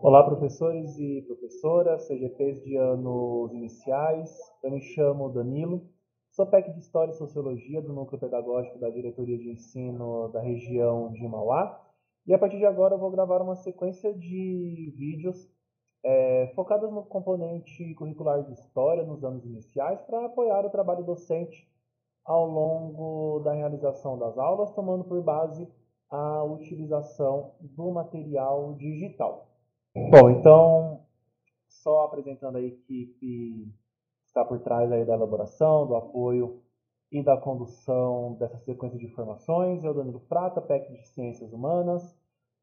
Olá, professores e professoras, CGPs de anos iniciais. Eu me chamo Danilo, sou PEC de História e Sociologia do Núcleo Pedagógico da Diretoria de Ensino da região de Mauá. E a partir de agora eu vou gravar uma sequência de vídeos focados no componente curricular de História nos anos iniciais para apoiar o trabalho docente ao longo da realização das aulas, tomando por base a utilização do material digital. Bom, então, só apresentando a equipe que está por trás aí da elaboração, do apoio e da condução dessa sequência de informações. Eu, Danilo Prata, PEC de Ciências Humanas,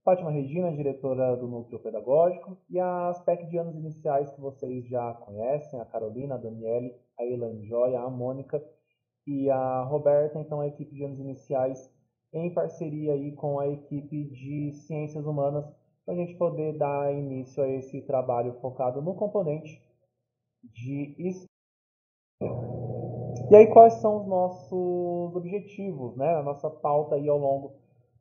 Fátima Regina, diretora do Núcleo Pedagógico, e as PEC de anos iniciais que vocês já conhecem, a Carolina, a Daniele, a Elaine Joia, a Mônica e a Roberta, então a equipe de anos iniciais em parceria aí com a equipe de Ciências Humanas, para a gente poder dar início a esse trabalho focado no componente de história. E aí, quais são os nossos objetivos, né? A nossa pauta aí ao longo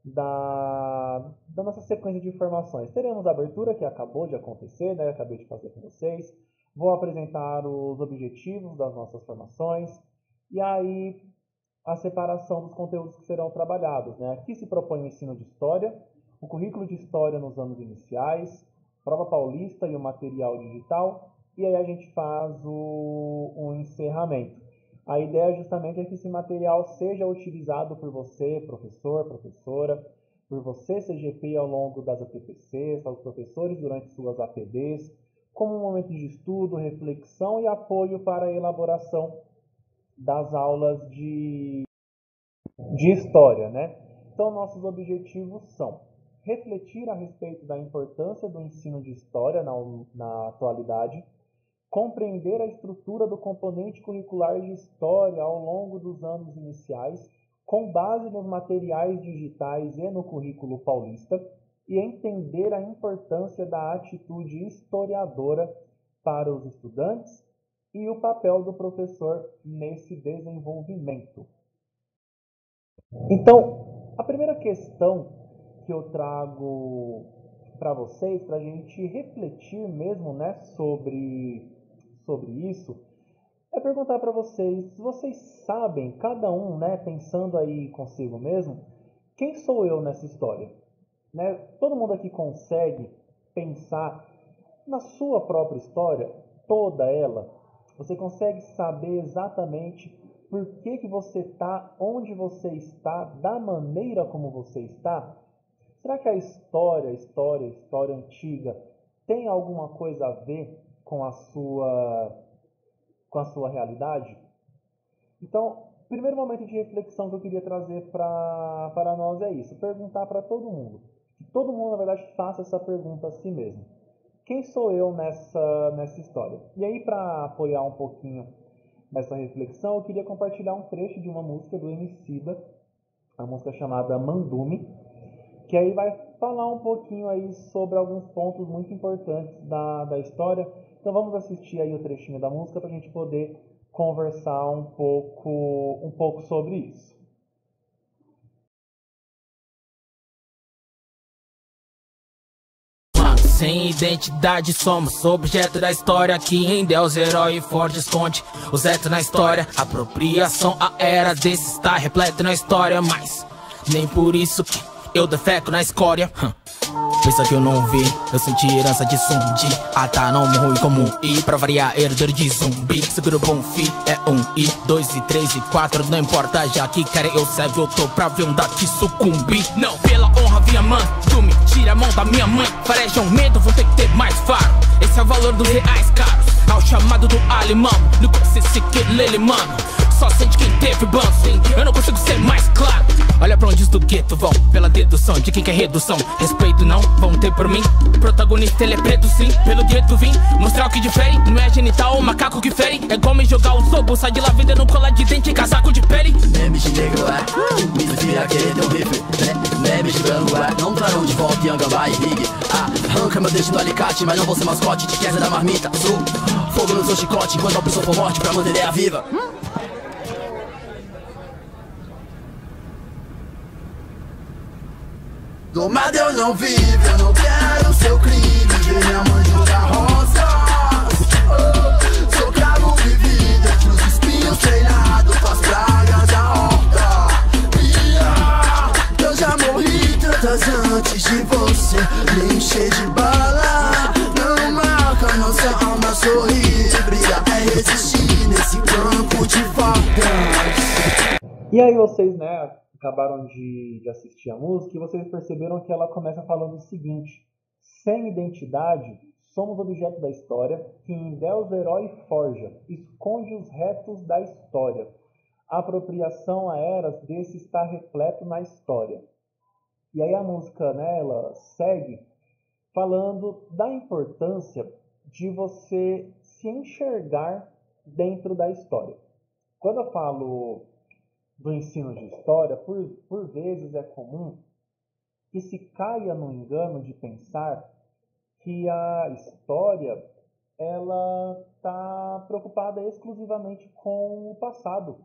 da nossa sequência de informações. Teremos a abertura, que acabou de acontecer, né? Acabei de fazer com vocês. Vou apresentar os objetivos das nossas formações. E aí, a separação dos conteúdos que serão trabalhados, né? Aqui se propõe o ensino de História, o currículo de História nos anos iniciais, prova paulista e o material digital, e aí a gente faz o encerramento. A ideia justamente é que esse material seja utilizado por você, professor, professora, por você, CGP, ao longo das ATPCs, pelos professores durante suas APDs, como um momento de estudo, reflexão e apoio para a elaboração das aulas de História, né? Então, nossos objetivos são refletir a respeito da importância do ensino de História na atualidade, compreender a estrutura do componente curricular de História ao longo dos anos iniciais, com base nos materiais digitais e no currículo paulista, e entender a importância da atitude historiadora para os estudantes e o papel do professor nesse desenvolvimento. Então, a primeira questão que eu trago para vocês, para a gente refletir mesmo, né, sobre isso, é perguntar para vocês, se vocês sabem, cada um, né, pensando aí consigo mesmo, quem sou eu nessa história? Né? Todo mundo aqui consegue pensar na sua própria história, toda ela? Você consegue saber exatamente por que você está onde você está, da maneira como você está? Será que a história antiga tem alguma coisa a ver com a sua realidade? Então, o primeiro momento de reflexão que eu queria trazer para nós é isso, perguntar para todo mundo. Que todo mundo, na verdade, faça essa pergunta a si mesmo. Quem sou eu nessa história? E aí, para apoiar um pouquinho nessa reflexão, eu queria compartilhar um trecho de uma música do Emicida, a música chamada Mandume, que aí vai falar um pouquinho aí sobre alguns pontos muito importantes da história. Então vamos assistir aí o trechinho da música para a gente poder conversar um pouco sobre isso. Sem identidade somos objeto da história, que em Deus herói forte esconde os etos na história. Apropriação, a era desse está repleto na história, mas nem por isso que eu defeco na escória. Pensa que eu não vi, eu senti herança de zumbi. Tá não morro como I, pra variar herdeiro de zumbi. Seguro bom fi, é 1 e 2 e 3 e 4, não importa, já que querem eu serve, eu tô pra ver um daqui sucumbir. Não, pela honra vinha Mandume, tira a mão da minha mãe. Farejam medo, vou ter que ter mais faro. Esse é o valor dos reais caros, ao chamado do alemão. No consciência que lele, mano, só sente quem teve banco. Eu não consigo ser mais claro. Olha pra onde os do gueto vão, pela dedução de quem quer redução. Respeito não vão ter por mim. O protagonista ele é preto sim, pelo gueto vim mostrar o que difere. Não é genital ou macaco que fere. É igual me jogar o sobo, sai de lá vendendo cola de dente e casaco de pele. Memes de negro é, me inspira a querer teu rifle. Memes de branco é, não trarão de volta Yangambá e Big. Arranca meu deixo do alicate, mas não vou ser mascote de queda da marmita. Sou fogo no seu chicote, enquanto a pessoa for morte pra manter ela viva. Domado eu não vivo, eu não quero seu crime. E aí vocês, né, acabaram de assistir a música e vocês perceberam que ela começa falando o seguinte: sem identidade, somos objeto da história, que em Deus herói forja, esconde os retos da história. A apropriação a eras desse está repleto na história. E aí a música, né, ela segue falando da importância de você se enxergar dentro da história. Quando eu falo do ensino de história, por vezes é comum que se caia no engano de pensar que a história ela está preocupada exclusivamente com o passado.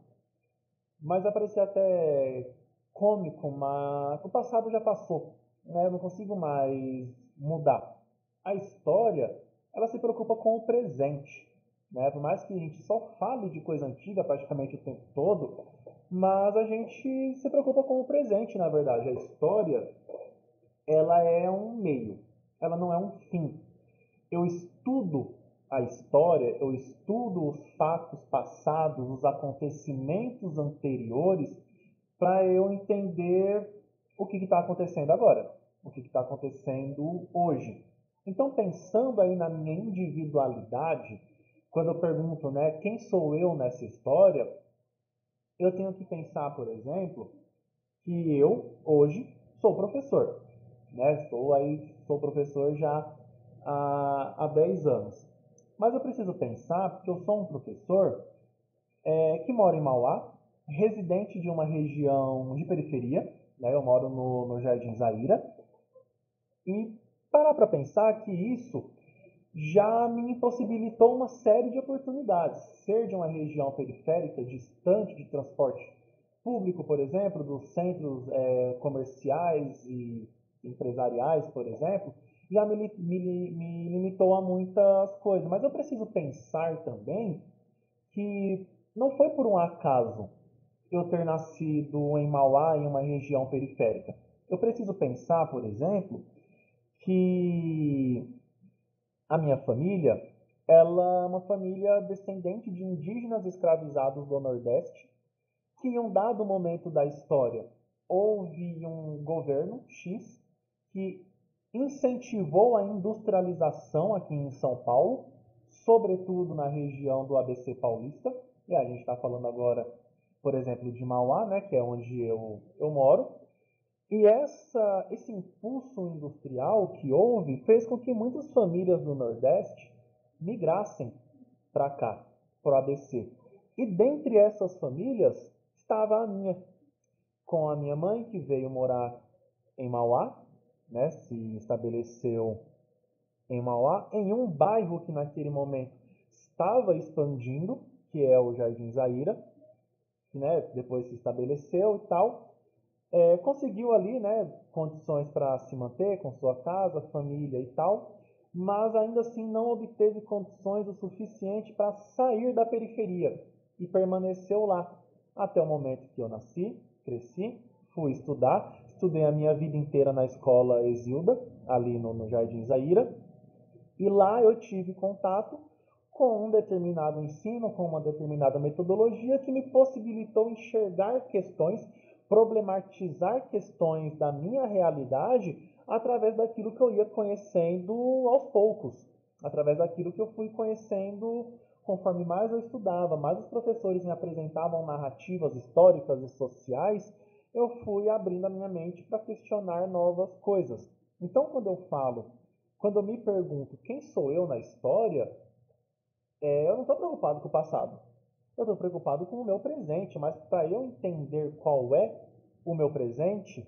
Mas vai parecer até cômico, mas o passado já passou, né? Eu não consigo mais mudar. A história, ela se preocupa com o presente, né? Por mais que a gente só fale de coisa antiga praticamente o tempo todo, mas a gente se preocupa com o presente, na verdade. A história, ela é um meio, ela não é um fim. Eu estudo a história, eu estudo os fatos passados, os acontecimentos anteriores, para eu entender o que está acontecendo agora, o que está acontecendo hoje. Então, pensando aí na minha individualidade, quando eu pergunto, né, quem sou eu nessa história, eu tenho que pensar, por exemplo, que eu hoje sou professor, né? Sou professor já há 10 anos. Mas eu preciso pensar que eu sou um professor que mora em Mauá, residente de uma região de periferia, né? Eu moro no Jardim Zaira, e parar para pensar que isso já me impossibilitou uma série de oportunidades. Ser de uma região periférica, distante de transporte público, por exemplo, dos centros comerciais e empresariais, por exemplo, já me limitou a muitas coisas. Mas eu preciso pensar também que não foi por um acaso eu ter nascido em Mauá, em uma região periférica. Eu preciso pensar, por exemplo, que a minha família, ela é uma família descendente de indígenas escravizados do Nordeste, que em um dado momento da história houve um governo X que incentivou a industrialização aqui em São Paulo, sobretudo na região do ABC Paulista, e a gente está falando agora, por exemplo, de Mauá, né, que é onde eu moro. E esse impulso industrial que houve fez com que muitas famílias do Nordeste migrassem para cá, para o ABC. E dentre essas famílias estava a minha, com a minha mãe que veio morar em Mauá, né, se estabeleceu em Mauá, em um bairro que naquele momento estava expandindo, que é o Jardim Zaira, que, né, depois se estabeleceu e tal. Conseguiu ali, né, condições para se manter com sua casa, família e tal, mas ainda assim não obteve condições o suficiente para sair da periferia e permaneceu lá até o momento que eu nasci, cresci, fui estudar, estudei a minha vida inteira na escola Exilda, ali no Jardim Zaira, e lá eu tive contato com um determinado ensino, com uma determinada metodologia que me possibilitou enxergar questões, problematizar questões da minha realidade através daquilo que eu ia conhecendo aos poucos, através daquilo que eu fui conhecendo conforme mais eu estudava, mais os professores me apresentavam narrativas históricas e sociais, eu fui abrindo a minha mente para questionar novas coisas. Então, quando eu me pergunto quem sou eu na história, eu não estou preocupado com o passado. Eu estou preocupado com o meu presente, mas para eu entender qual é o meu presente,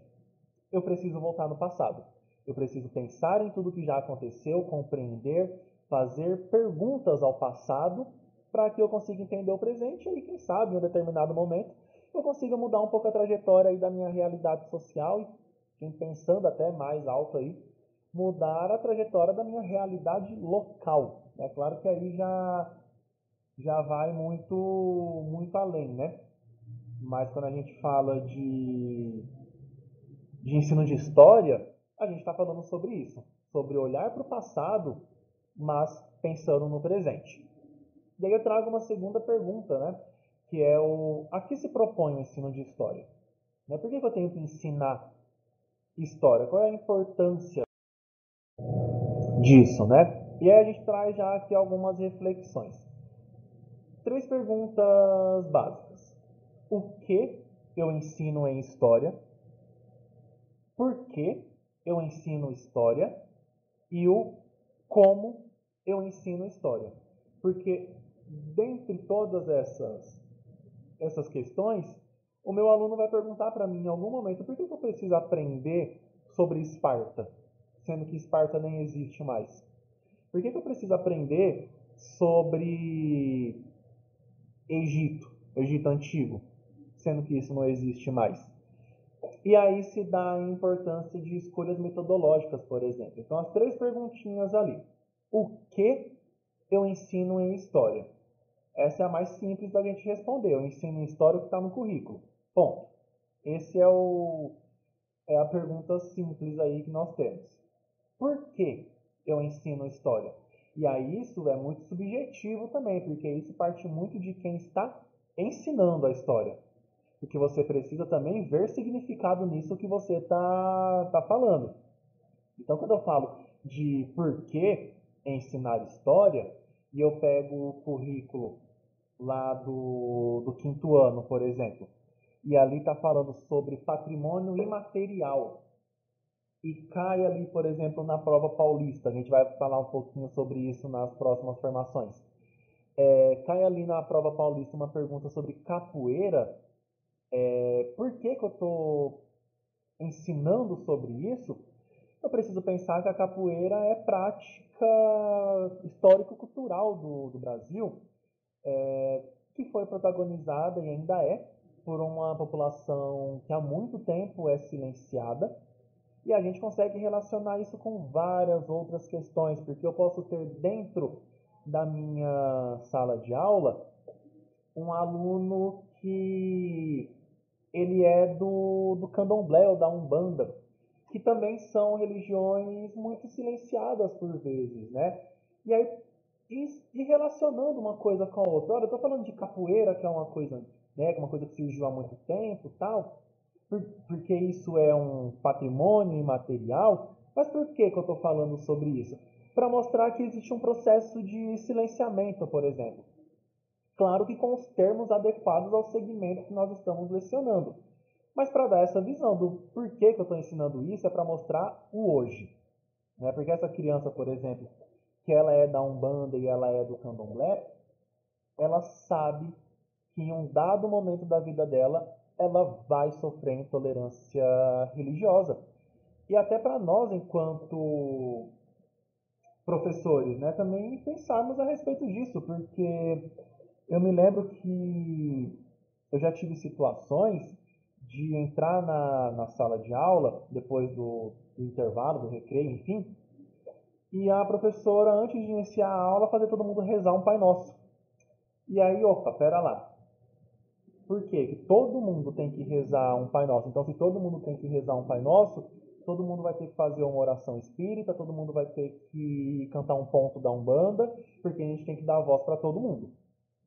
eu preciso voltar no passado. Eu preciso pensar em tudo que já aconteceu, compreender, fazer perguntas ao passado para que eu consiga entender o presente e, quem sabe, em um determinado momento, eu consiga mudar um pouco a trajetória aí da minha realidade social e, pensando até mais alto aí, mudar a trajetória da minha realidade local. É claro que aí já vai muito além, né? Mas quando a gente fala de ensino de história, a gente está falando sobre isso, sobre olhar para o passado, mas pensando no presente. E aí eu trago uma segunda pergunta, né? que é a que se propõe o ensino de história? Né? Por que eu tenho que ensinar história? Qual é a importância disso, né? E aí a gente traz já aqui algumas reflexões. 3 perguntas básicas. O que eu ensino em história? Por que eu ensino história? E o como eu ensino história. Porque dentre todas essas questões, o meu aluno vai perguntar para mim em algum momento por que eu preciso aprender sobre Esparta, sendo que Esparta nem existe mais. Por que eu preciso aprender sobre Egito Antigo, sendo que isso não existe mais? E aí se dá a importância de escolhas metodológicas, por exemplo. Então, as 3 perguntinhas ali. O que eu ensino em história? Essa é a mais simples da gente responder. Eu ensino em história o que está no currículo. Ponto. Esse é a pergunta simples aí que nós temos. Por que eu ensino história? E aí isso é muito subjetivo também, porque isso parte muito de quem está ensinando a história. Porque você precisa também ver significado nisso que você está falando. Então, quando eu falo de por que ensinar história, e eu pego o currículo lá do 5º ano, por exemplo, e ali está falando sobre patrimônio imaterial, e cai ali, por exemplo, na prova paulista, a gente vai falar um pouquinho sobre isso nas próximas formações, cai ali na prova paulista uma pergunta sobre capoeira, por que eu estou ensinando sobre isso? Eu preciso pensar que a capoeira é prática histórico-cultural do Brasil, que foi protagonizada e ainda é por uma população que há muito tempo é silenciada. E a gente consegue relacionar isso com várias outras questões, porque eu posso ter dentro da minha sala de aula um aluno que ele é do candomblé ou da umbanda, que também são religiões muito silenciadas por vezes, né? E aí, e relacionando uma coisa com a outra. Olha, eu estou falando de capoeira, que é uma coisa, né, uma coisa que surgiu há muito tempo, tal, porque isso é um patrimônio imaterial. Mas por que eu estou falando sobre isso? Para mostrar que existe um processo de silenciamento, por exemplo. Claro que com os termos adequados ao segmento que nós estamos lecionando. Mas para dar essa visão do porquê que eu estou ensinando isso, é para mostrar o hoje. Né? Porque essa criança, por exemplo, que ela é da Umbanda e ela é do Candomblé, ela sabe que em um dado momento da vida dela, ela vai sofrer intolerância religiosa. E até para nós, enquanto professores, né, também pensarmos a respeito disso, porque eu me lembro que eu já tive situações de entrar na sala de aula, depois do intervalo, do recreio, enfim, e a professora, antes de iniciar a aula, fazer todo mundo rezar um Pai Nosso. E aí, opa, pera lá. Por quê? Que todo mundo tem que rezar um Pai Nosso. Então, se todo mundo tem que rezar um Pai Nosso, todo mundo vai ter que fazer uma oração espírita, todo mundo vai ter que cantar um ponto da Umbanda, porque a gente tem que dar voz para todo mundo.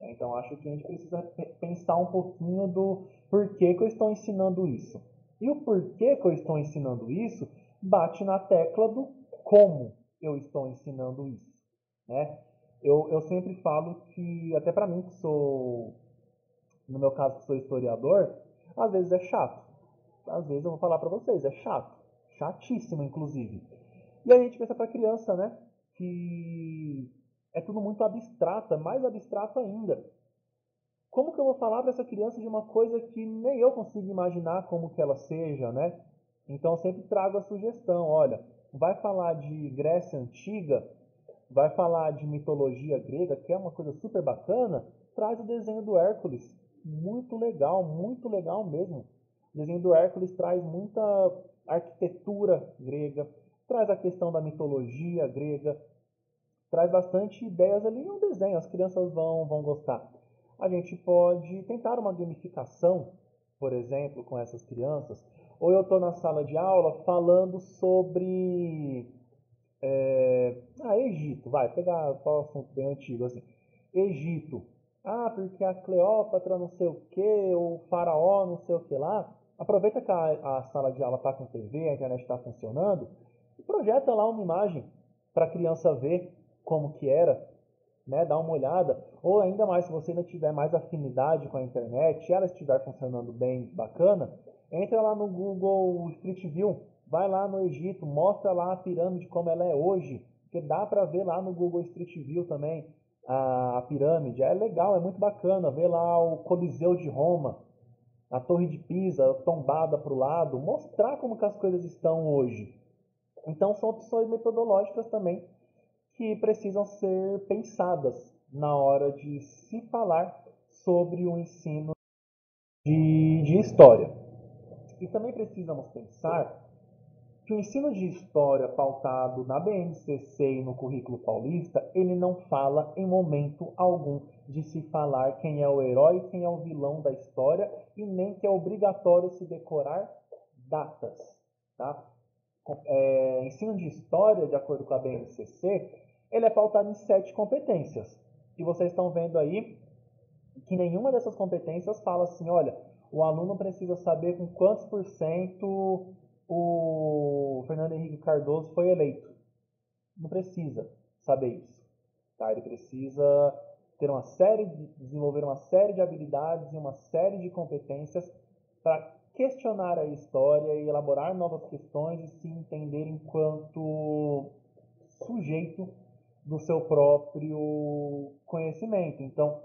Então, acho que a gente precisa pensar um pouquinho do porquê que eu estou ensinando isso. E o porquê que eu estou ensinando isso bate na tecla do como eu estou ensinando isso. Né? Eu sempre falo que, até para mim que sou, no meu caso que sou historiador, às vezes é chato. Às vezes eu vou falar para vocês, é chato. Chatíssimo, inclusive. E aí a gente pensa para a criança, né? Que é tudo muito abstrato, é mais abstrato ainda. Como que eu vou falar para essa criança de uma coisa que nem eu consigo imaginar como que ela seja, né? Então eu sempre trago a sugestão, olha, vai falar de Grécia Antiga, vai falar de mitologia grega, que é uma coisa super bacana, traz o desenho do Hércules. Muito legal mesmo. O desenho do Hércules traz muita arquitetura grega, traz a questão da mitologia grega, traz bastante ideias ali em um desenho, as crianças vão gostar. A gente pode tentar uma gamificação, por exemplo, com essas crianças, ou eu estou na sala de aula falando sobre Egito, vai pegar qual assunto bem antigo assim. Egito. Ah, porque a Cleópatra não sei o que, o faraó não sei o que lá. Aproveita que a sala de aula está com TV, a internet está funcionando, e projeta lá uma imagem para a criança ver como que era, né? Dá uma olhada. Ou ainda mais, se você ainda tiver mais afinidade com a internet e ela estiver funcionando bem, bacana, entra lá no Google Street View, vai lá no Egito, mostra lá a pirâmide como ela é hoje, porque dá para ver lá no Google Street View também a pirâmide. É legal, é muito bacana ver lá o Coliseu de Roma, a Torre de Pisa tombada para o lado, mostrar como que as coisas estão hoje. Então são opções metodológicas também que precisam ser pensadas na hora de se falar sobre o ensino de história. E também precisamos pensar que o ensino de história pautado na BNCC e no currículo paulista, ele não fala em momento algum de se falar quem é o herói e quem é o vilão da história e nem que é obrigatório se decorar datas. Tá? Ensino de história, de acordo com a BNCC, ele é pautado em 7 competências. E vocês estão vendo aí que nenhuma dessas competências fala assim, olha, o aluno precisa saber com quantos por cento o Fernando Henrique Cardoso foi eleito. Não precisa saber isso. Tá? Ele precisa desenvolver uma série de habilidades e uma série de competências para questionar a história e elaborar novas questões e se entender enquanto sujeito do seu próprio conhecimento. Então,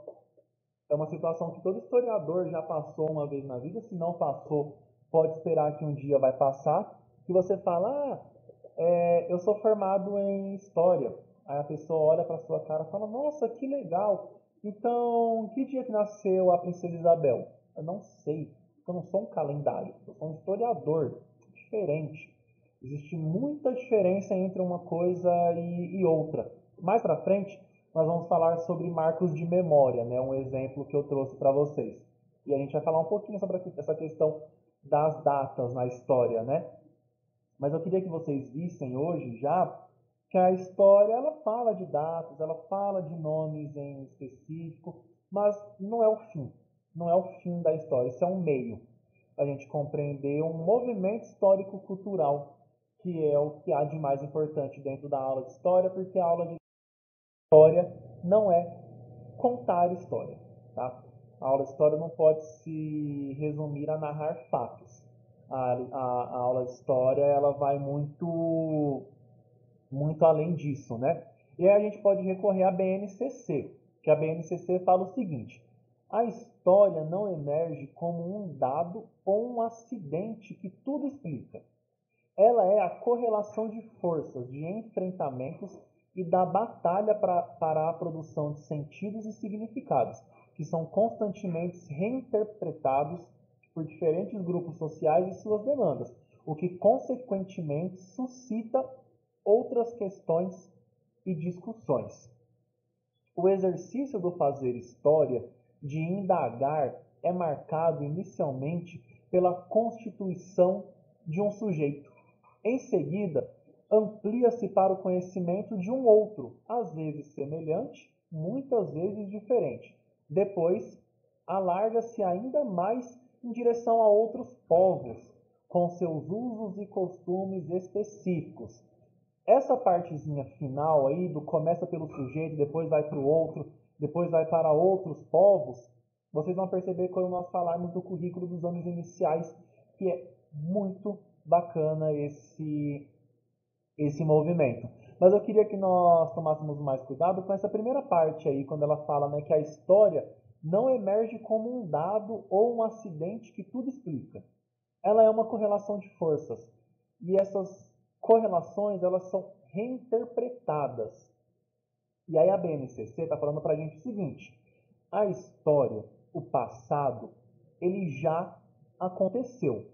é uma situação que todo historiador já passou uma vez na vida, se não passou, pode esperar que um dia vai passar, que você fala, eu sou formado em história. Aí a pessoa olha para sua cara e fala, nossa, que legal. Então, que dia que nasceu a princesa Isabel? Eu não sei, eu não sou um calendário, eu sou um historiador, diferente. Existe muita diferença entre uma coisa e outra. Mais para frente, nós vamos falar sobre marcos de memória, né? Um exemplo que eu trouxe para vocês. E a gente vai falar um pouquinho sobre essa questão das datas na história, né? Mas eu queria que vocês vissem hoje já que a história ela fala de datas, ela fala de nomes em específico, mas não é o fim. Não é o fim da história, isso é um meio para a gente compreender um movimento histórico-cultural, que é o que há de mais importante dentro da aula de história, porque a aula de história não é contar história, tá? A aula de história não pode se resumir a narrar fatos. A aula de história ela vai muito além disso, né? E aí a gente pode recorrer à BNCC, que a BNCC fala o seguinte: a história não emerge como um dado ou um acidente que tudo explica. Ela é a correlação de forças, de enfrentamentos e da batalha para a produção de sentidos e significados, que são constantemente reinterpretados por diferentes grupos sociais e suas demandas, o que consequentemente suscita outras questões e discussões. O exercício do fazer história, de indagar, é marcado inicialmente pela constituição de um sujeito. Em seguida, amplia-se para o conhecimento de um outro, às vezes semelhante, muitas vezes diferente. Depois, alarga-se ainda mais em direção a outros povos, com seus usos e costumes específicos. Essa partezinha final aí, do começa pelo sujeito, depois vai para o outro, depois vai para outros povos, vocês vão perceber quando nós falarmos do currículo dos anos iniciais, que é muito bacana esse movimento. Mas eu queria que nós tomássemos mais cuidado com essa primeira parte aí, quando ela fala, né, que a história não emerge como um dado ou um acidente que tudo explica. Ela é uma correlação de forças. E essas correlações, elas são reinterpretadas. E aí a BNCC está falando para a gente o seguinte: a história, o passado, ele já aconteceu.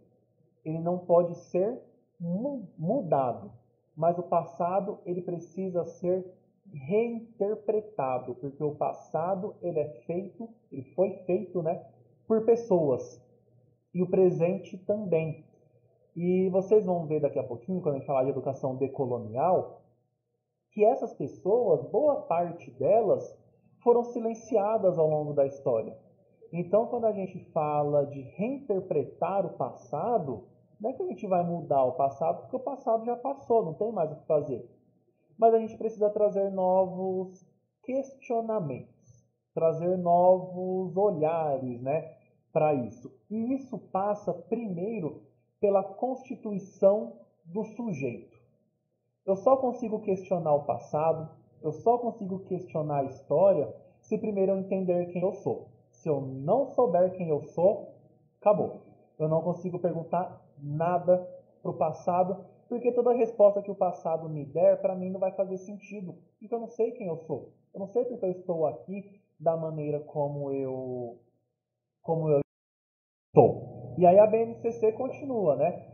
Ele não pode ser mudado, mas o passado ele precisa ser reinterpretado, porque o passado ele foi feito, né, por pessoas e o presente também. E vocês vão ver daqui a pouquinho, quando a gente falar de educação decolonial, que essas pessoas, boa parte delas, foram silenciadas ao longo da história. Então, quando a gente fala de reinterpretar o passado, não é que a gente vai mudar o passado, porque o passado já passou, não tem mais o que fazer. Mas a gente precisa trazer novos questionamentos, trazer novos olhares, né, para isso. E isso passa primeiro pela constituição do sujeito. Eu só consigo questionar o passado, eu só consigo questionar a história se primeiro eu entender quem eu sou. Se eu não souber quem eu sou, acabou. Eu não consigo perguntar nada para o passado, porque toda resposta que o passado me der, para mim não vai fazer sentido, porque eu não sei quem eu sou. Eu não sei porque eu estou aqui da maneira como eu estou. E aí a BNCC continua, né?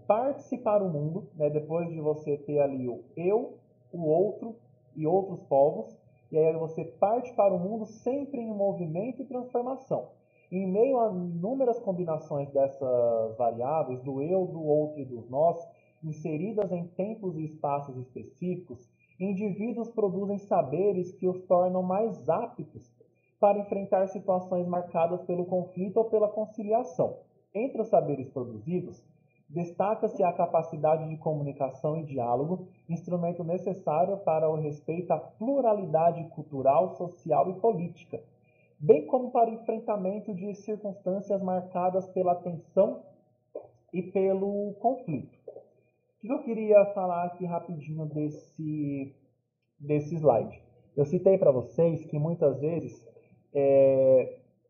Participar o mundo, né? Depois de você ter ali o eu, o outro e outros povos, e aí você parte para o mundo sempre em movimento e transformação. Em meio a inúmeras combinações dessas variáveis, do eu, do outro e dos nós, inseridas em tempos e espaços específicos, indivíduos produzem saberes que os tornam mais aptos para enfrentar situações marcadas pelo conflito ou pela conciliação. Entre os saberes produzidos, destaca-se a capacidade de comunicação e diálogo, instrumento necessário para o respeito à pluralidade cultural, social e política, bem como para o enfrentamento de circunstâncias marcadas pela tensão e pelo conflito. O que eu queria falar aqui rapidinho desse slide? Eu citei para vocês que muitas vezes,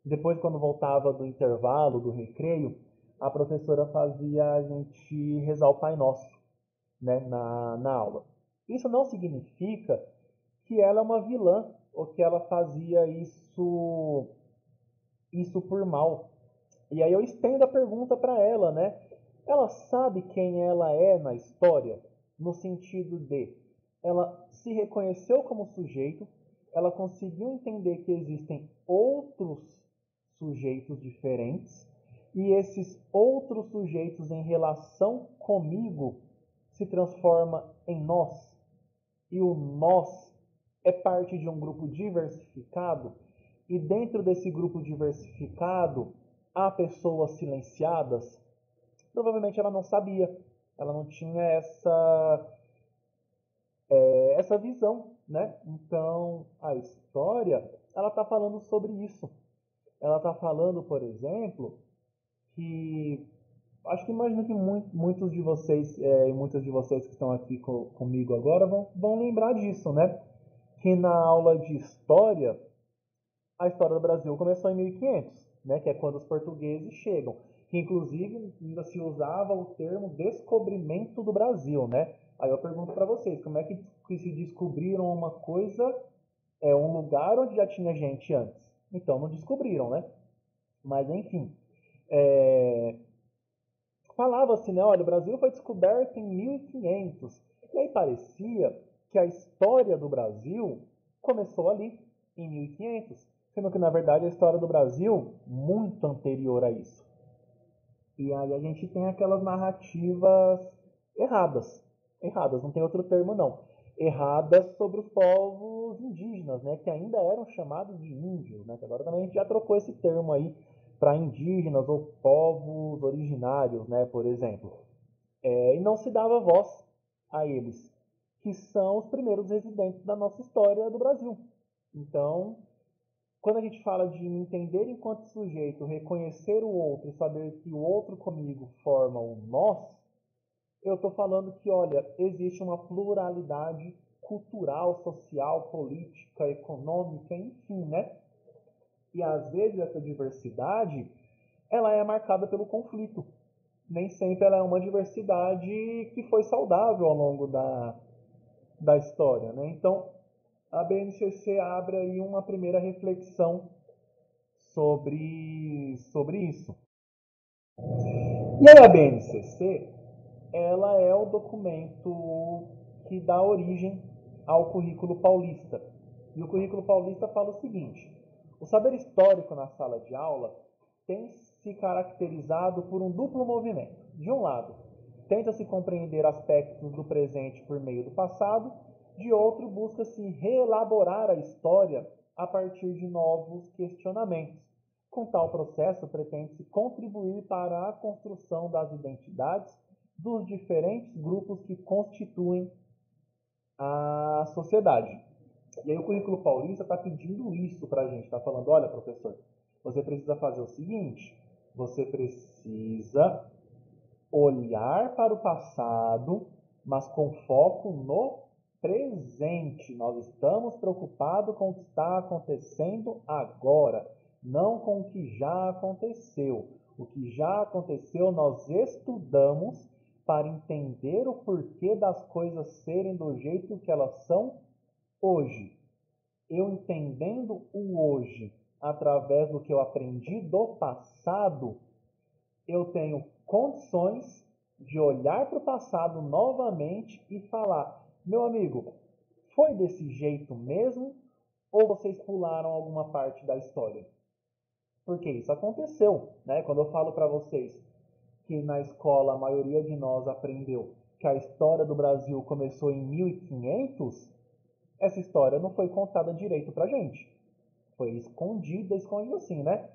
depois quando voltava do intervalo, do recreio, a professora fazia a gente rezar o Pai Nosso, né, na aula. Isso não significa que ela é uma vilã ou que ela fazia isso por mal. E aí eu estendo a pergunta para ela, né? Ela sabe quem ela é na história, no sentido de ela se reconheceu como sujeito, ela conseguiu entender que existem outros sujeitos diferentes e esses outros sujeitos em relação comigo se transforma em nós. E o nós é parte de um grupo diversificado e dentro desse grupo diversificado há pessoas silenciadas. Provavelmente ela não sabia, ela não tinha essa visão, né? Então a história ela está falando sobre isso. Ela está falando, por exemplo, que acho que imagino que muitos de vocês e muitas de vocês que estão aqui comigo agora vão lembrar disso, né? Que na aula de história, a história do Brasil começou em 1500, né? Que é quando os portugueses chegam. Que inclusive ainda se usava o termo descobrimento do Brasil, né? Aí eu pergunto para vocês, como é que se descobriram uma coisa, um lugar onde já tinha gente antes? Então não descobriram, né? Mas enfim, falava-se, né, olha, o Brasil foi descoberto em 1500. E aí parecia que a história do Brasil começou ali, em 1500, sendo que na verdade a história do Brasil muito anterior a isso. E aí a gente tem aquelas narrativas erradas, não tem outro termo não, erradas sobre os povos indígenas, né, que ainda eram chamados de índios, né, que agora também a gente já trocou esse termo aí para indígenas ou povos originários, né, por exemplo. E não se dava voz a eles, que são os primeiros residentes da nossa história do Brasil. Então, quando a gente fala de me entender enquanto sujeito, reconhecer o outro e saber que o outro comigo forma o nós, eu estou falando que, olha, existe uma pluralidade cultural, social, política, econômica, enfim, né? E às vezes essa diversidade, ela é marcada pelo conflito. Nem sempre ela é uma diversidade que foi saudável ao longo da história, né? Então, a BNCC abre aí uma primeira reflexão sobre isso. E aí a BNCC, ela é o documento que dá origem ao currículo paulista. E o currículo paulista fala o seguinte: o saber histórico na sala de aula tem se caracterizado por um duplo movimento. De um lado, tenta-se compreender aspectos do presente por meio do passado, de outro, busca-se reelaborar a história a partir de novos questionamentos. Com tal processo, pretende-se contribuir para a construção das identidades dos diferentes grupos que constituem a sociedade. E aí o Currículo Paulista está pedindo isso para a gente, está falando, olha, professor, você precisa fazer o seguinte, você precisa olhar para o passado, mas com foco no presente. Nós estamos preocupados com o que está acontecendo agora, não com o que já aconteceu. O que já aconteceu nós estudamos para entender o porquê das coisas serem do jeito que elas são hoje. Eu entendendo o hoje através do que eu aprendi do passado, eu tenho condições de olhar para o passado novamente e falar, meu amigo, foi desse jeito mesmo ou vocês pularam alguma parte da história? Porque isso aconteceu, né? Quando eu falo para vocês que na escola a maioria de nós aprendeu que a história do Brasil começou em 1500, essa história não foi contada direito pra gente. Foi escondida assim, né?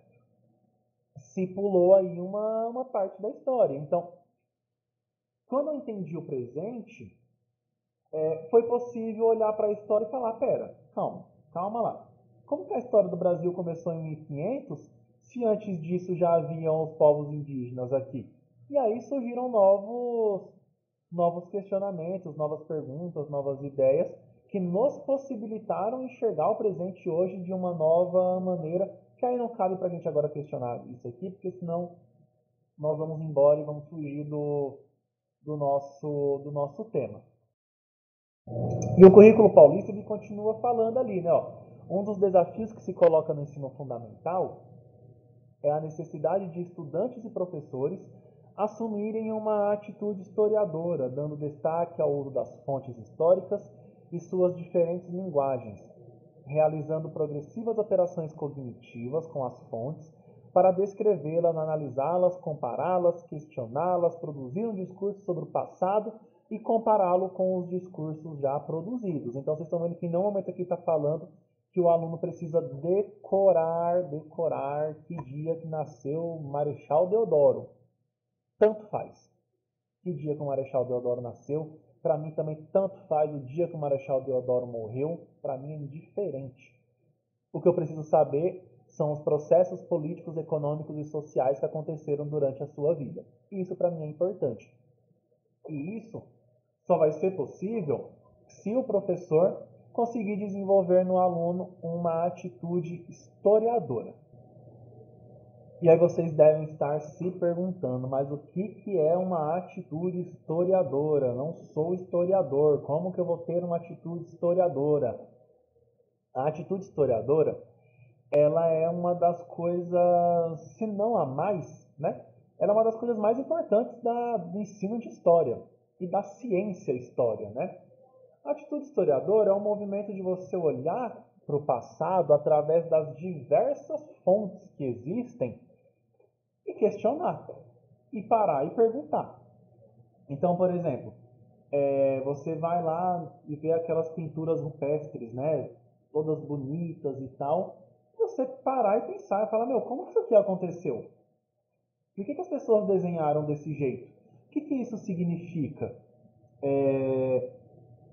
Se pulou aí uma parte da história. Então, quando eu entendi o presente, foi possível olhar para a história e falar, pera, calma lá. Como que a história do Brasil começou em 1500, se antes disso já haviam os povos indígenas aqui? E aí surgiram novos questionamentos, novas perguntas, novas ideias que nos possibilitaram enxergar o presente hoje de uma nova maneira, que aí não cabe para a gente agora questionar isso aqui, porque senão nós vamos embora e vamos fugir do nosso tema. E o Currículo Paulista ele continua falando ali, né? Ó, um dos desafios que se coloca no ensino fundamental é a necessidade de estudantes e professores assumirem uma atitude historiadora, dando destaque ao uso das fontes históricas e suas diferentes linguagens, realizando progressivas operações cognitivas com as fontes para descrevê-las, analisá-las, compará-las, questioná-las, produzir um discurso sobre o passado e compará-lo com os discursos já produzidos. Então vocês estão vendo que em nenhum momento aqui está falando que o aluno precisa decorar que dia que nasceu Marechal Deodoro. Tanto faz. Que dia que o Marechal Deodoro nasceu, para mim também tanto faz o dia que o Marechal Deodoro morreu, para mim é indiferente. O que eu preciso saber são os processos políticos, econômicos e sociais que aconteceram durante a sua vida. Isso para mim é importante. E isso só vai ser possível se o professor conseguir desenvolver no aluno uma atitude historiadora. E aí vocês devem estar se perguntando, mas o que é uma atitude historiadora? Não sou historiador, como que eu vou ter uma atitude historiadora? A atitude historiadora, ela é uma das coisas, se não a mais, né? Ela é uma das coisas mais importantes do ensino de história e da ciência história, né? A atitude historiadora é um movimento de você olhar para o passado através das diversas fontes que existem e questionar, e parar e perguntar. Então, por exemplo, você vai lá e vê aquelas pinturas rupestres, né? Todas bonitas e tal. Você parar e pensar e falar, meu, como que isso aqui aconteceu? Por que as pessoas desenharam desse jeito? O que isso significa?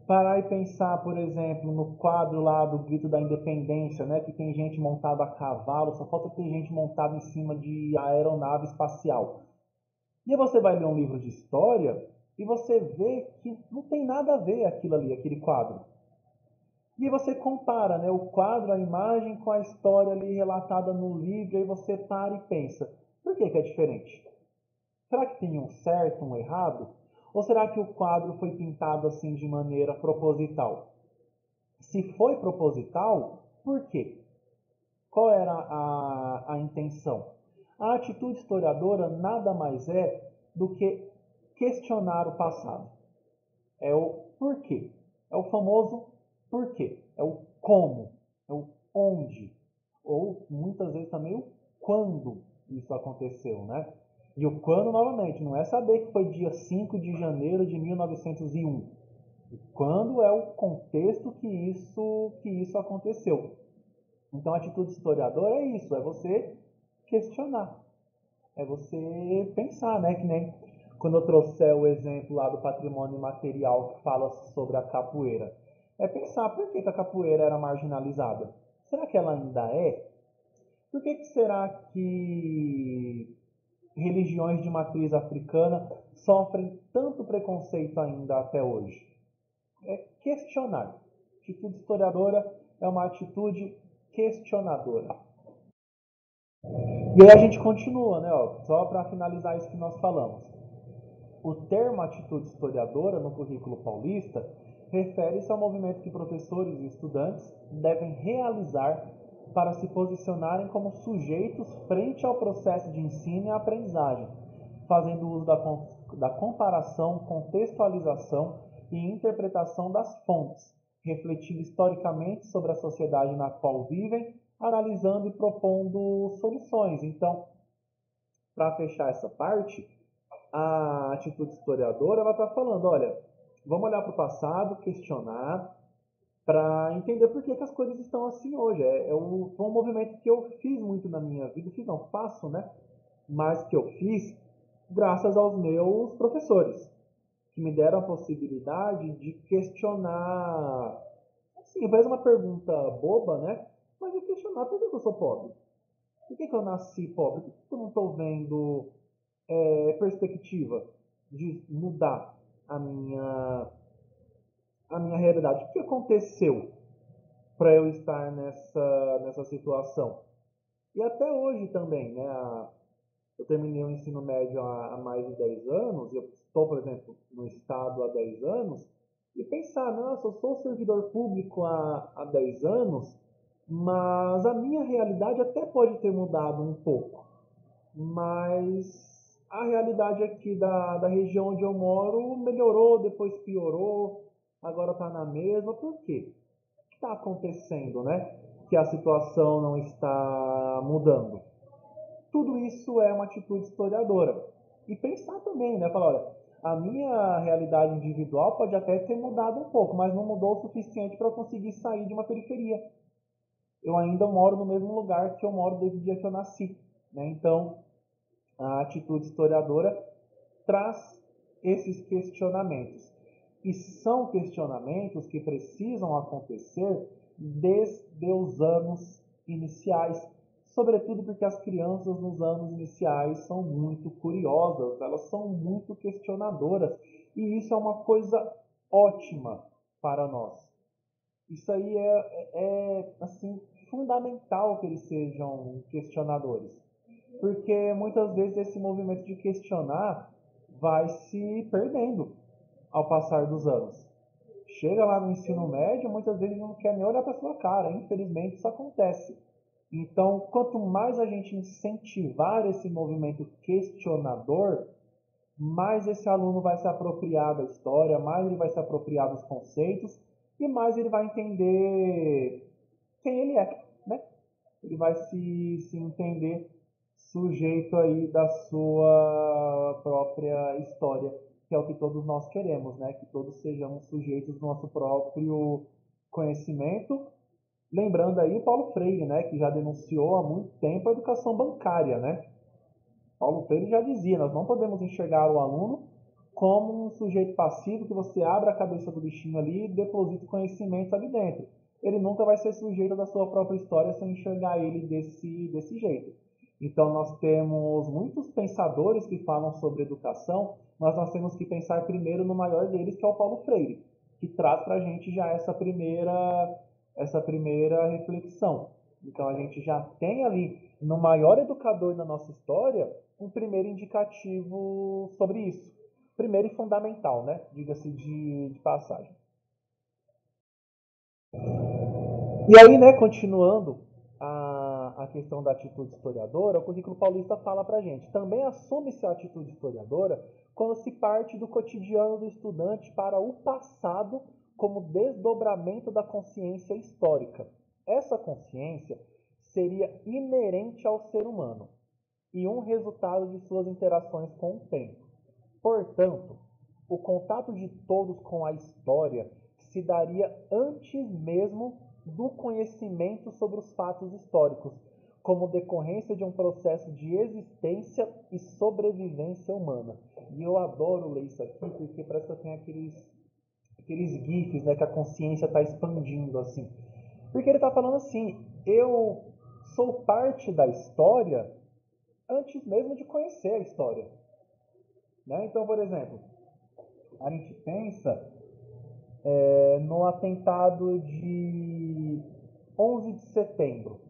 Parar e pensar, por exemplo, no quadro lá do Grito da Independência, né, que tem gente montada a cavalo, só falta ter gente montada em cima de aeronave espacial. E aí você vai ler um livro de história e você vê que não tem nada a ver aquilo ali, aquele quadro. E aí você compara, né, o quadro, a imagem com a história ali relatada no livro, e aí você para e pensa, por que é diferente? Será que tem um certo, um errado? Ou será que o quadro foi pintado assim de maneira proposital? Se foi proposital, por quê? Qual era a intenção? A atitude historiadora nada mais é do que questionar o passado. É o porquê. É o famoso porquê. É o como. É o onde. Ou muitas vezes também o quando isso aconteceu, né? E o quando, novamente, não é saber que foi dia 5 de janeiro de 1901. O quando é o contexto que isso aconteceu. Então, a atitude historiadora é isso, é você questionar, é você pensar, né? Que nem quando eu trouxer o exemplo lá do patrimônio imaterial que fala sobre a capoeira. É pensar por que a capoeira era marginalizada. Será que ela ainda é? Por que será que religiões de matriz africana sofrem tanto preconceito ainda até hoje? É questionar. Atitude historiadora é uma atitude questionadora. E aí a gente continua, né? Ó, só para finalizar isso que nós falamos. O termo atitude historiadora no currículo paulista refere-se ao movimento que professores e estudantes devem realizar para se posicionarem como sujeitos frente ao processo de ensino e aprendizagem, fazendo uso da comparação, contextualização e interpretação das fontes, refletindo historicamente sobre a sociedade na qual vivem, analisando e propondo soluções. Então, para fechar essa parte, a atitude historiadora ela está falando, olha, vamos olhar para o passado, questionar, para entender por que as coisas estão assim hoje. Foi um movimento que eu fiz muito na minha vida, fiz não, faço, né? Mas que eu fiz graças aos meus professores, que me deram a possibilidade de questionar, assim, faz uma pergunta boba, né? Mas de questionar por que eu sou pobre? Por que eu nasci pobre? Por que eu não estou vendo perspectiva de mudar a minha, a minha realidade? O que aconteceu para eu estar nessa situação? E até hoje também, né? Eu terminei o ensino médio há mais de 10 anos, eu estou, por exemplo, no Estado há 10 anos, e pensar, nossa, eu sou servidor público há 10 anos, mas a minha realidade até pode ter mudado um pouco. Mas a realidade aqui da região onde eu moro melhorou, depois piorou, agora está na mesma. Por quê? O que está acontecendo, né? Que a situação não está mudando. Tudo isso é uma atitude historiadora. E pensar também, né? Falar, olha, a minha realidade individual pode até ter mudado um pouco, mas não mudou o suficiente para eu conseguir sair de uma periferia. Eu ainda moro no mesmo lugar que eu moro desde o dia que eu nasci, né? Então, a atitude historiadora traz esses questionamentos. E são questionamentos que precisam acontecer desde os anos iniciais, sobretudo porque as crianças nos anos iniciais são muito curiosas, elas são muito questionadoras, e isso é uma coisa ótima para nós. Isso aí é assim, fundamental que eles sejam questionadores. Porque muitas vezes esse movimento de questionar vai se perdendo ao passar dos anos. Chega lá no ensino médio, muitas vezes não quer nem olhar para sua cara. Infelizmente isso acontece. Então, quanto mais a gente incentivar esse movimento questionador, mais esse aluno vai se apropriar da história, mais ele vai se apropriar dos conceitos e mais ele vai entender quem ele é, né? Ele vai se entender sujeito aí da sua própria história, que é o que todos nós queremos, né? Que todos sejamos sujeitos do nosso próprio conhecimento. Lembrando aí Paulo Freire, né? Que já denunciou há muito tempo a educação bancária, né? Paulo Freire já dizia, nós não podemos enxergar o aluno como um sujeito passivo que você abre a cabeça do bichinho ali e deposita o conhecimento ali dentro. Ele nunca vai ser sujeito da sua própria história se eu enxergar ele desse jeito. Então nós temos muitos pensadores que falam sobre educação, mas nós temos que pensar primeiro no maior deles, que é o Paulo Freire, que traz para a gente já essa primeira reflexão. Então a gente já tem ali, no maior educador da nossa história, um primeiro indicativo sobre isso. Primeiro e fundamental, né? Diga-se de passagem. E aí, né, continuando a questão da atitude historiadora, o currículo paulista fala pra gente. Também assume-se a atitude historiadora quando se parte do cotidiano do estudante para o passado como desdobramento da consciência histórica. Essa consciência seria inerente ao ser humano e um resultado de suas interações com o tempo. Portanto, o contato de todos com a história se daria antes mesmo do conhecimento sobre os fatos históricos, como decorrência de um processo de existência e sobrevivência humana. E eu adoro ler isso aqui, porque parece que eu tenho aqueles gifs, né, que a consciência está expandindo, assim. Porque ele está falando assim, eu sou parte da história antes mesmo de conhecer a história. Né? Então, por exemplo, a gente pensa no atentado de 11 de setembro,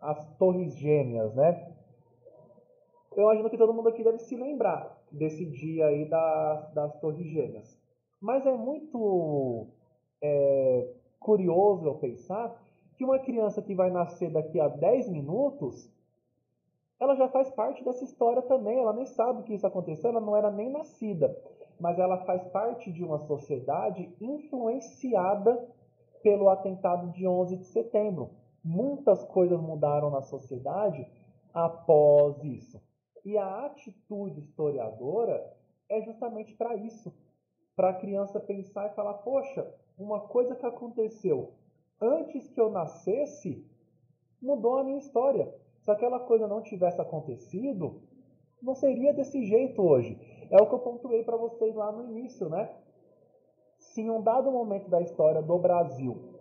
as Torres Gêmeas, né? Eu imagino que todo mundo aqui deve se lembrar desse dia aí das Torres Gêmeas. Mas é muito curioso eu pensar que uma criança que vai nascer daqui a 10 minutos, ela já faz parte dessa história também. Ela nem sabe que isso aconteceu, ela não era nem nascida. Mas ela faz parte de uma sociedade influenciada pelo atentado de 11 de setembro. Muitas coisas mudaram na sociedade após isso. E a atitude historiadora é justamente para isso. Para a criança pensar e falar, poxa, uma coisa que aconteceu antes que eu nascesse mudou a minha história. Se aquela coisa não tivesse acontecido, não seria desse jeito hoje. É o que eu pontuei para vocês lá no início, né? Se em um dado momento da história do Brasil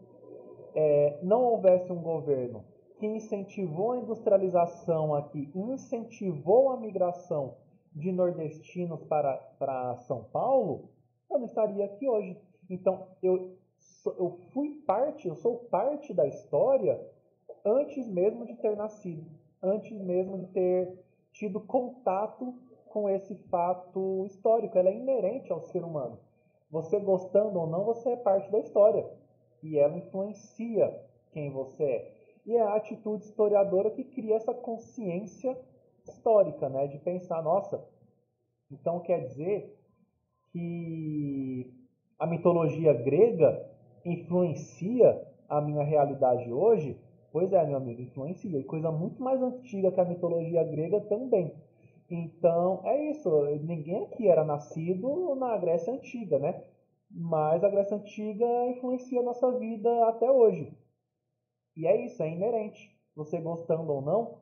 não houvesse um governo que incentivou a industrialização aqui, incentivou a migração de nordestinos para São Paulo, eu não estaria aqui hoje. Então, eu sou parte da história antes mesmo de ter nascido, antes mesmo de ter tido contato com esse fato histórico. Ela é inerente ao ser humano. Você gostando ou não, você é parte da história. E ela influencia quem você é. E é a atitude historiadora que cria essa consciência histórica, né? De pensar, nossa, então quer dizer que a mitologia grega influencia a minha realidade hoje? Pois é, meu amigo, influencia. E coisa muito mais antiga que a mitologia grega também. Então, é isso. Ninguém aqui era nascido na Grécia Antiga, né? Mas a Grécia Antiga influencia a nossa vida até hoje. E é isso, é inerente. Você gostando ou não,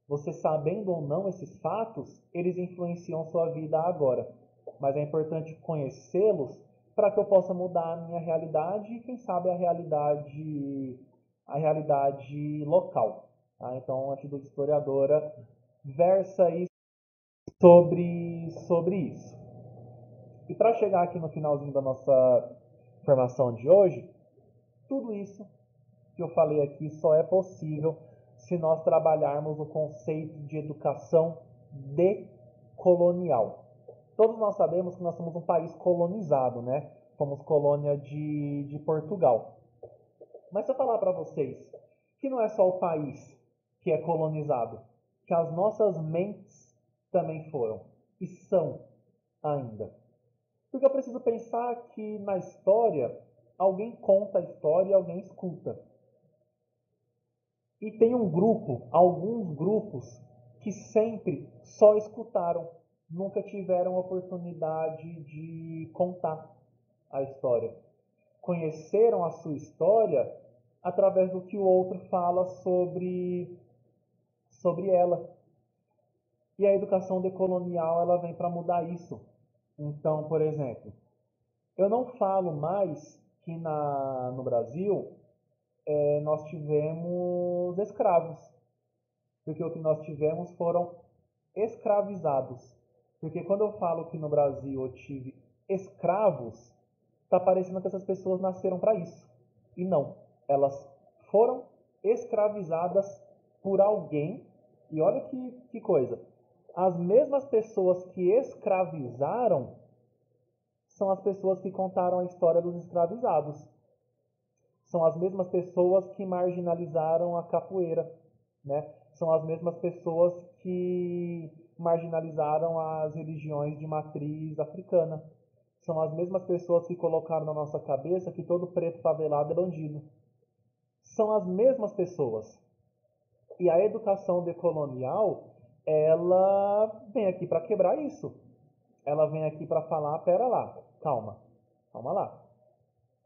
você sabendo ou não esses fatos, eles influenciam sua vida agora. Mas é importante conhecê-los para que eu possa mudar a minha realidade e, quem sabe, a realidade local. Tá? Então, a atitude historiadora versa aí sobre isso. E para chegar aqui no finalzinho da nossa formação de hoje, tudo isso que eu falei aqui só é possível se nós trabalharmos o conceito de educação decolonial. Todos nós sabemos que nós somos um país colonizado, né? Fomos colônia de Portugal. Mas se eu falar para vocês que não é só o país que é colonizado, que as nossas mentes também foram e são ainda. Porque eu preciso pensar que na história, alguém conta a história e alguém escuta. E tem um grupo, alguns grupos, que sempre só escutaram, nunca tiveram oportunidade de contar a história. Conheceram a sua história através do que o outro fala sobre ela. E a educação decolonial ela vem para mudar isso. Então, por exemplo, eu não falo mais que no Brasil nós tivemos escravos, porque o que nós tivemos foram escravizados. Porque quando eu falo que no Brasil eu tive escravos, está parecendo que essas pessoas nasceram para isso. E não, elas foram escravizadas por alguém. E olha que coisa, as mesmas pessoas que escravizaram são as pessoas que contaram a história dos escravizados. São as mesmas pessoas que marginalizaram a capoeira, né? São as mesmas pessoas que marginalizaram as religiões de matriz africana. São as mesmas pessoas que colocaram na nossa cabeça que todo preto favelado é bandido. São as mesmas pessoas. E a educação decolonial, ela vem aqui para quebrar isso. Ela vem aqui para falar, pera lá, calma lá.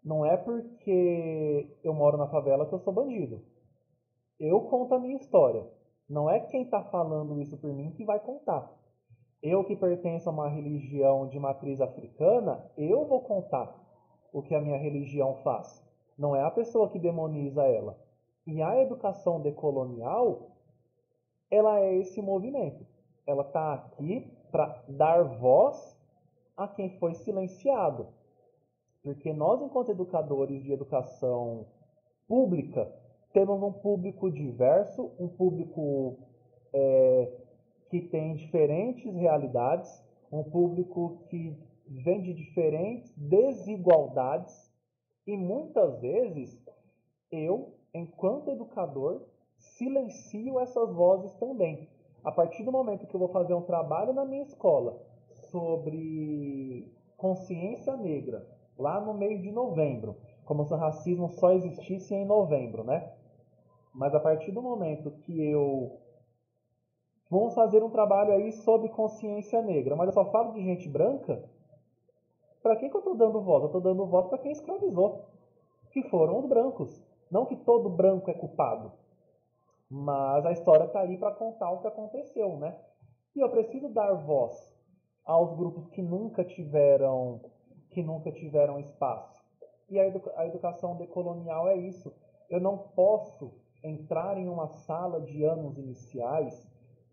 Não é porque eu moro na favela que eu sou bandido. Eu conto a minha história. Não é quem está falando isso por mim que vai contar. Eu que pertenço a uma religião de matriz africana, eu vou contar o que a minha religião faz. Não é a pessoa que demoniza ela. E a educação decolonial, ela é esse movimento. Ela está aqui para dar voz a quem foi silenciado. Porque nós, enquanto educadores de educação pública, temos um público diverso, um público que tem diferentes realidades, um público que vem de diferentes desigualdades e muitas vezes eu, enquanto educador, silencio essas vozes também. A partir do momento que eu vou fazer um trabalho na minha escola sobre consciência negra, lá no mês de novembro, como se o racismo só existisse em novembro, né? Mas a partir do momento que eu vamos fazer um trabalho aí sobre consciência negra, mas eu só falo de gente branca, para quem que eu estou dando voz? Eu estou dando voz para quem escravizou, que foram os brancos. Não que todo branco é culpado, mas a história está aí para contar o que aconteceu, né? E eu preciso dar voz aos grupos que nunca tiveram espaço. E a educação decolonial é isso. Eu não posso entrar em uma sala de anos iniciais,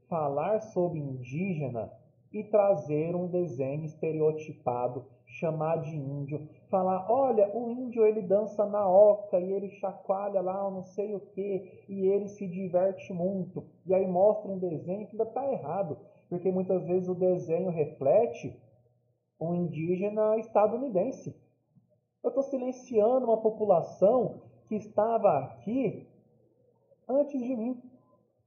falar sobre indígena e trazer um desenho estereotipado, chamar de índio, falar, olha, o índio ele dança na oca e ele chacoalha lá não sei o que e ele se diverte muito. E aí mostra um desenho que ainda está errado, porque muitas vezes o desenho reflete um indígena estadunidense. Eu estou silenciando uma população que estava aqui antes de mim.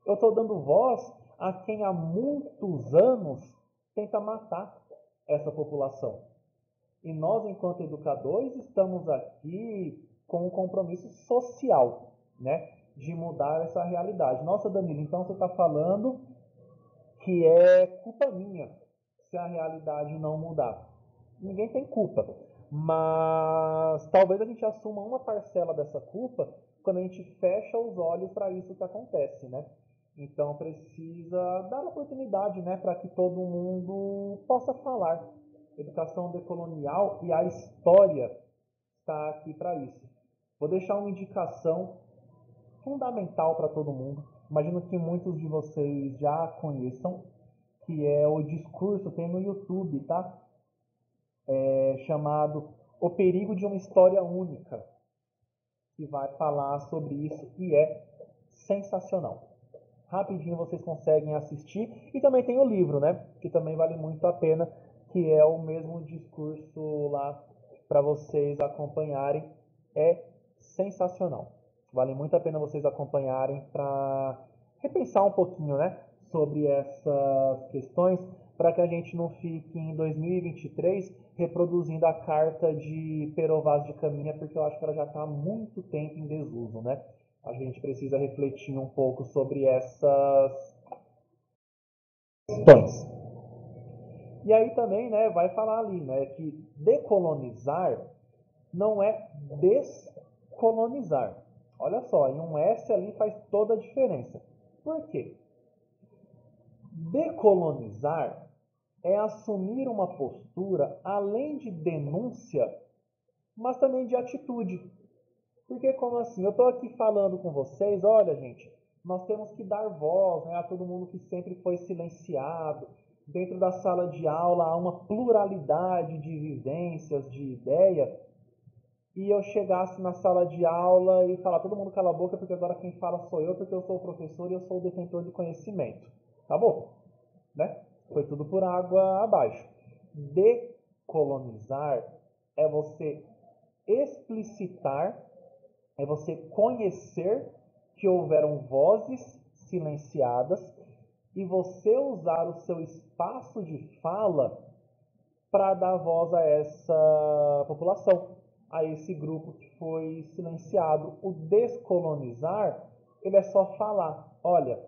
Eu estou dando voz a quem há muitos anos tenta matar essa população. E nós, enquanto educadores, estamos aqui com um compromisso social, né, de mudar essa realidade. Nossa, Danilo, então você está falando que é culpa minha se a realidade não mudar. Ninguém tem culpa, mas talvez a gente assuma uma parcela dessa culpa quando a gente fecha os olhos para isso que acontece, né? Então precisa dar oportunidade, né, para que todo mundo possa falar. Educação decolonial e a história está aqui para isso. Vou deixar uma indicação fundamental para todo mundo. Imagino que muitos de vocês já conheçam, que é o discurso, tem no YouTube, tá? Chamado O Perigo de uma História Única, que vai falar sobre isso e é sensacional. Rapidinho vocês conseguem assistir. E também tem o livro, né? Que também vale muito a pena, que é o mesmo discurso lá para vocês acompanharem. É sensacional. Vale muito a pena vocês acompanharem para repensar um pouquinho, né? Sobre essas questões, para que a gente não fique em 2023 reproduzindo a carta de Pero Vaz de Caminha, porque eu acho que ela já está há muito tempo em desuso, né? A gente precisa refletir um pouco sobre essas questões. E aí também, né, vai falar ali, né, que decolonizar não é descolonizar. Olha só, e um S ali faz toda a diferença. Por quê? Decolonizar é assumir uma postura além de denúncia, mas também de atitude. Porque como assim? Eu estou aqui falando com vocês, olha gente, nós temos que dar voz, né, a todo mundo que sempre foi silenciado. Dentro da sala de aula há uma pluralidade de vivências, de ideia. E eu chegasse na sala de aula e falar, todo mundo cala a boca, porque agora quem fala sou eu, porque eu sou o professor e eu sou o detentor de conhecimento. Acabou, né? Foi tudo por água abaixo. Decolonizar é você explicitar, é você conhecer que houveram vozes silenciadas e você usar o seu espaço de fala para dar voz a essa população, a esse grupo que foi silenciado. O descolonizar, ele é só falar, olha,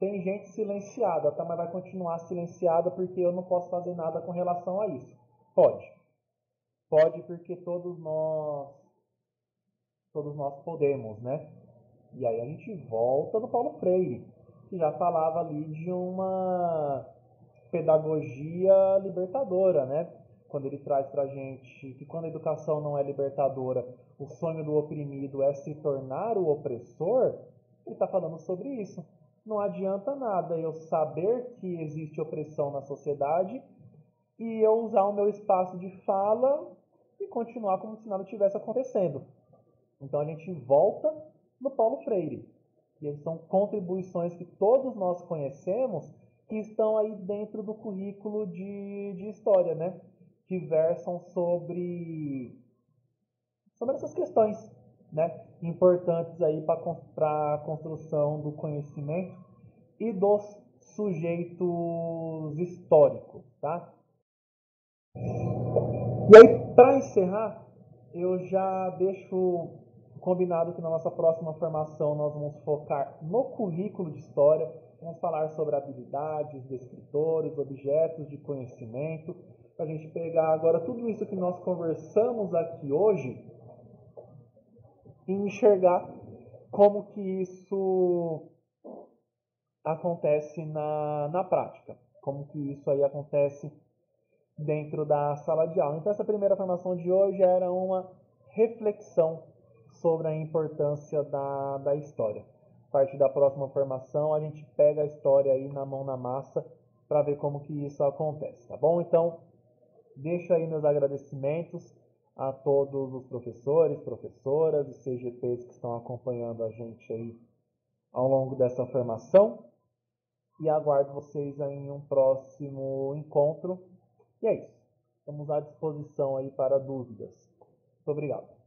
tem gente silenciada, tá? Mas vai continuar silenciada porque eu não posso fazer nada com relação a isso. Pode. Pode porque todos nós todos nós podemos, né? E aí a gente volta no Paulo Freire, que já falava ali de uma pedagogia libertadora, né? Quando ele traz pra gente que quando a educação não é libertadora, o sonho do oprimido é se tornar o opressor, ele está falando sobre isso. Não adianta nada eu saber que existe opressão na sociedade e eu usar o meu espaço de fala e continuar como se nada tivesse acontecendo. Então a gente volta no Paulo Freire. E são contribuições que todos nós conhecemos que estão aí dentro do currículo de história, né? Que versam sobre essas questões, né? Importantes aí para a construção do conhecimento e dos sujeitos históricos, tá? E aí, para encerrar, eu já deixo combinado que na nossa próxima formação nós vamos focar no currículo de história, vamos falar sobre habilidades, descritores, objetos de conhecimento, para a gente pegar agora tudo isso que nós conversamos aqui hoje e enxergar como que isso acontece na prática, como que isso aí acontece dentro da sala de aula. Então essa primeira formação de hoje era uma reflexão sobre a importância da história. A partir da próxima formação a gente pega a história aí na mão na massa para ver como que isso acontece, tá bom? Então deixo aí meus agradecimentos a todos os professores, professoras e CGPs que estão acompanhando a gente aí ao longo dessa formação e aguardo vocês aí em um próximo encontro. E é isso. Estamos à disposição aí para dúvidas. Muito obrigado.